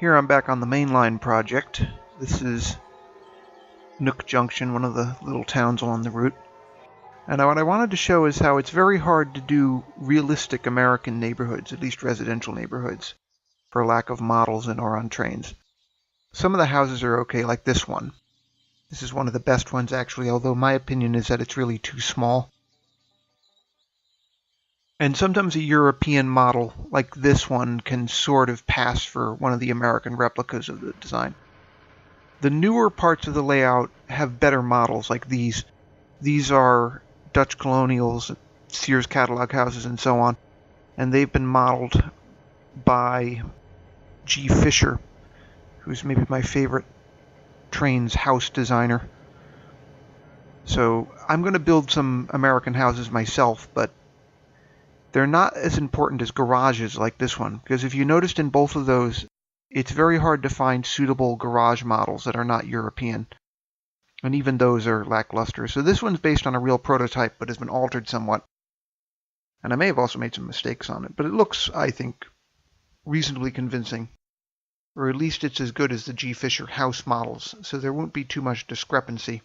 Here I'm back on the Mainline project. This is Nook Junction, one of the little towns along the route. And what I wanted to show is how it's very hard to do realistic American neighborhoods, at least residential neighborhoods, for lack of models in Auran Trainz. Some of the houses are okay, like this one. This is one of the best ones, actually, although my opinion is that it's really too small. And sometimes a European model like this one can sort of pass for one of the American replicas of the design. The newer parts of the layout have better models like these. These are Dutch colonials, Sears catalog houses, and so on. And they've been modeled by G. Fisher, who's maybe my favorite Trainz house designer. So I'm going to build some American houses myself, but they're not as important as garages like this one, because if you noticed in both of those, it's very hard to find suitable garage models that are not European. And even those are lackluster. So this one's based on a real prototype, but has been altered somewhat. And I may have also made some mistakes on it, but it looks, I think, reasonably convincing. Or at least it's as good as the G. Fisher house models, so there won't be too much discrepancy.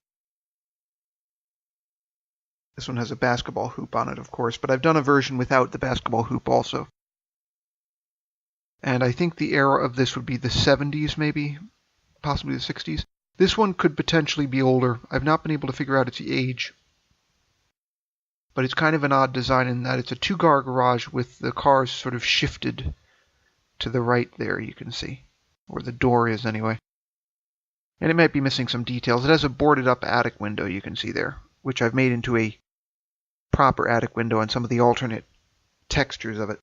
This one has a basketball hoop on it, of course, but I've done a version without the basketball hoop also. And I think the era of this would be the 70s, maybe, possibly the 60s. This one could potentially be older. I've not been able to figure out its age. But it's kind of an odd design in that it's a two-car garage with the cars sort of shifted to the right there, you can see. Or the door is, anyway. And it might be missing some details. It has a boarded-up attic window, you can see there, which I've made into a proper attic window and some of the alternate textures of it.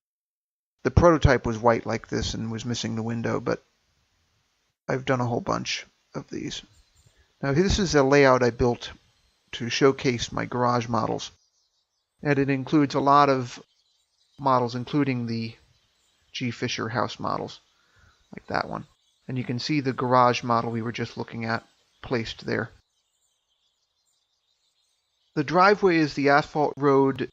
The prototype was white like this and was missing the window, but I've done a whole bunch of these. Now this is a layout I built to showcase my garage models, and it includes a lot of models, including the G. Fisher house models, like that one. And you can see the garage model we were just looking at placed there. The driveway is the asphalt road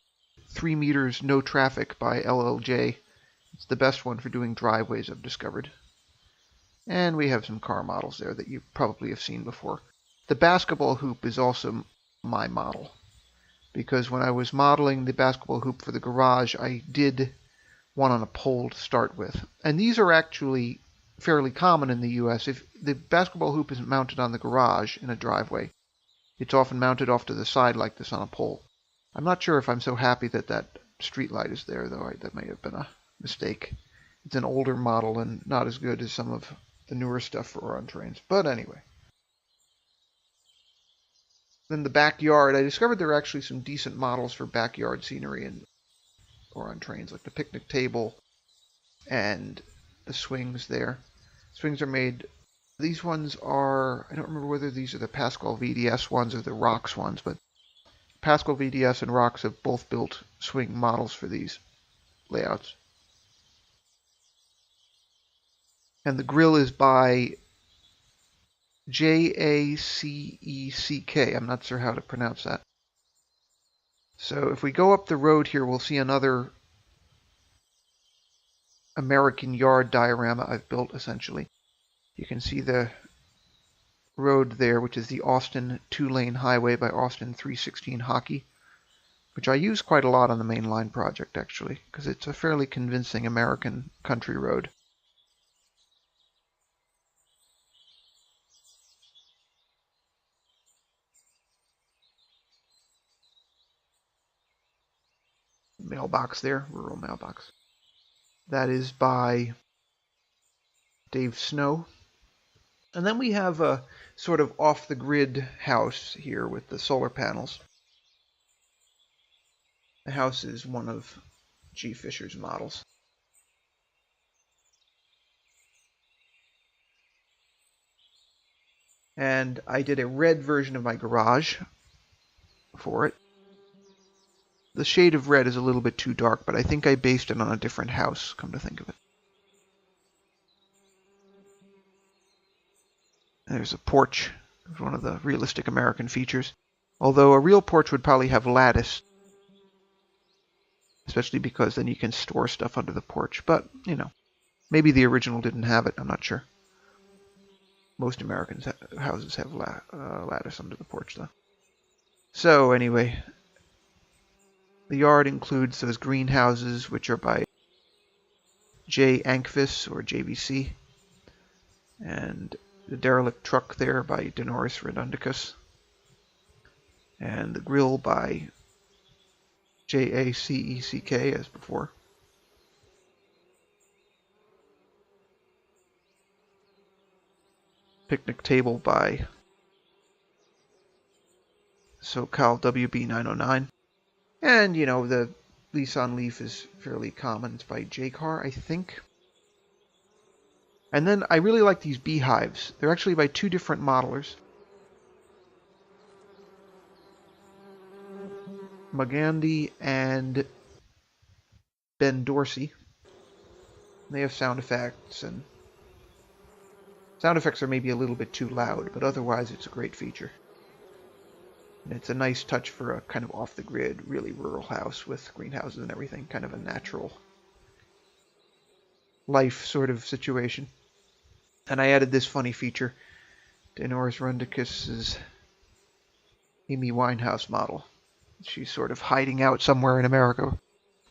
3 meters no traffic by LLJ. It's the best one for doing driveways, I've discovered. And we have some car models there that you probably have seen before. The basketball hoop is also my model, because when I was modeling the basketball hoop for the garage, I did one on a pole to start with. And these are actually fairly common in the US. If the basketball hoop isn't mounted on the garage in a driveway, it's often mounted off to the side like this on a pole. I'm not sure if I'm so happy that that street light is there, though. That may have been a mistake. It's an older model and not as good as some of the newer stuff for Auran Trainz. But anyway. Then the backyard. I discovered there are actually some decent models for backyard scenery in Auran Trainz, like the picnic table and the swings there. Swings are made... These ones are, I don't remember whether these are the Pascal VDS ones or the Rox ones, but Pascal VDS and Rox have both built swing models for these layouts. And the grill is by Jaceck. I'm not sure how to pronounce that. So if we go up the road here, we'll see another American yard diorama I've built, essentially. You can see the road there, which is the Austin 2-lane highway by Austin 316 Hockey, which I use quite a lot on the Mainline project, actually, because it's a fairly convincing American country road. Mailbox there, rural mailbox. That is by Dave Snow. And then we have a sort of off-the-grid house here with the solar panels. The house is one of G. Fisher's models. And I did a red version of my garage for it. The shade of red is a little bit too dark, but I think I based it on a different house, come to think of it. There's a porch. It's one of the realistic American features. Although a real porch would probably have lattice. Especially because then you can store stuff under the porch. But, you know. Maybe the original didn't have it, I'm not sure. Most American houses have lattice under the porch, though. So, anyway, the yard includes those greenhouses, which are by J. Ankvis, or JVC, and the derelict truck there by Denoris Redundicus, and the grill by JACECK, as before. Picnic table by SoCal WB909. And, you know, the lease on leaf is fairly common. It's by J-Car, I think. And then I really like these beehives. They're actually by two different modelers. Magandi and Ben Dorsey. They have sound effects, and sound effects are maybe a little bit too loud, but otherwise it's a great feature. And it's a nice touch for a kind of off-the-grid, really rural house with greenhouses and everything, kind of a natural life sort of situation. And I added this funny feature, Denoris Redundicus's Amy Winehouse model. She's sort of hiding out somewhere in America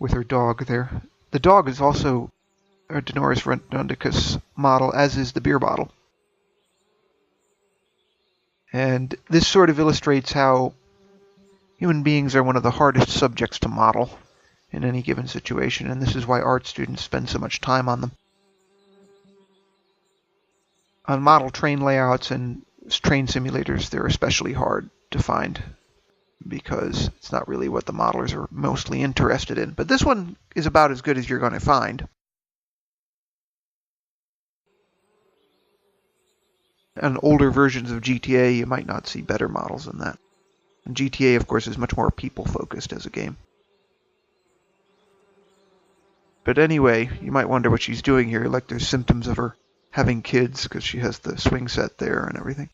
with her dog there. The dog is also a Denoris Redundicus model, as is the beer bottle. And this sort of illustrates how human beings are one of the hardest subjects to model in any given situation, and this is why art students spend so much time on them. On model train layouts and train simulators, they're especially hard to find because it's not really what the modelers are mostly interested in. But this one is about as good as you're going to find. On older versions of GTA, you might not see better models than that. And GTA, of course, is much more people-focused as a game. But anyway, you might wonder what she's doing here. Like, there's symptoms of her having kids because she has the swing set there and everything.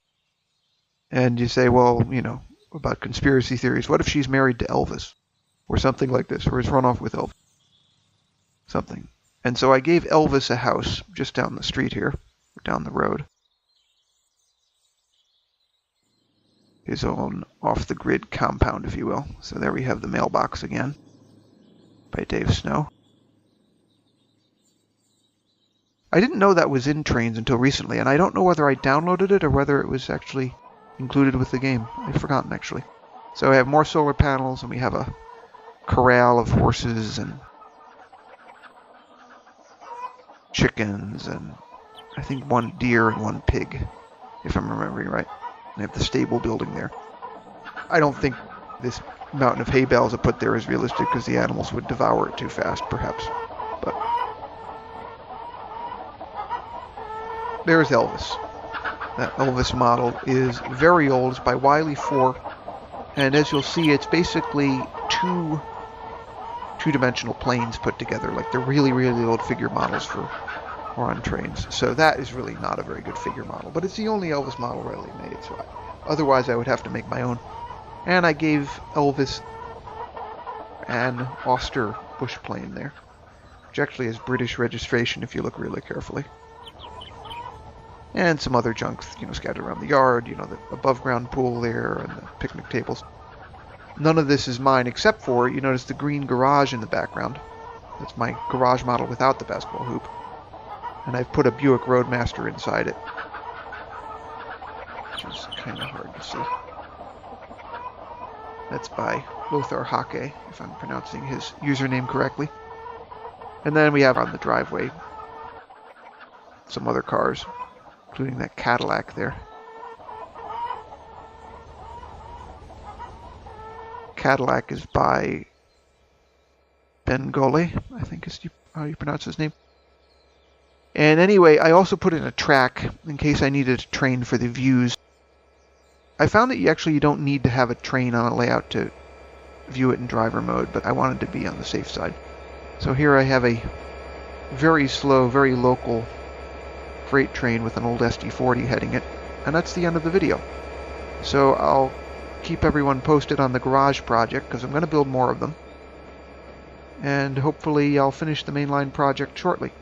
And you say, well, you know, about conspiracy theories. What if she's married to Elvis? Or something like this, or has run off with Elvis? Something. And so I gave Elvis a house just down the street here, or down the road. His own off-the-grid compound, if you will. So there we have the mailbox again, by Dave Snow. I didn't know that was in Trainz until recently, and I don't know whether I downloaded it or whether it was actually included with the game. I've forgotten, actually. So I have more solar panels, and we have a corral of horses and chickens, and I think one deer and one pig, if I'm remembering right. I have the stable building there. I don't think this mountain of hay bales I put there is realistic because the animals would devour it too fast, perhaps. But there's Elvis. That Elvis model is very old. It's by Wiley 4. And as you'll see, it's basically two-dimensional planes put together. Like they're really, really old figure models for Auran Trainz. So that is really not a very good figure model. But it's the only Elvis model really made. So otherwise, I would have to make my own. And I gave Elvis an Auster bush plane there, which actually has British registration if you look really carefully. And some other junk, you know, scattered around the yard. You know, the above-ground pool there and the picnic tables. None of this is mine except for, you notice the green garage in the background. That's my garage model without the basketball hoop. And I've put a Buick Roadmaster inside it, which is kind of hard to see. That's by Lothar Hake, if I'm pronouncing his username correctly. And then we have on the driveway some other cars, including that Cadillac there. Cadillac is by Bengole, I think is how you pronounce his name. And anyway, I also put in a track in case I needed to train for the views. I found that you don't need to have a train on a layout to view it in driver mode, but I wanted to be on the safe side. So here I have a very slow, very local freight train with an old SD40 heading it, and that's the end of the video. So I'll keep everyone posted on the garage project, because I'm going to build more of them. And hopefully I'll finish the mainline project shortly.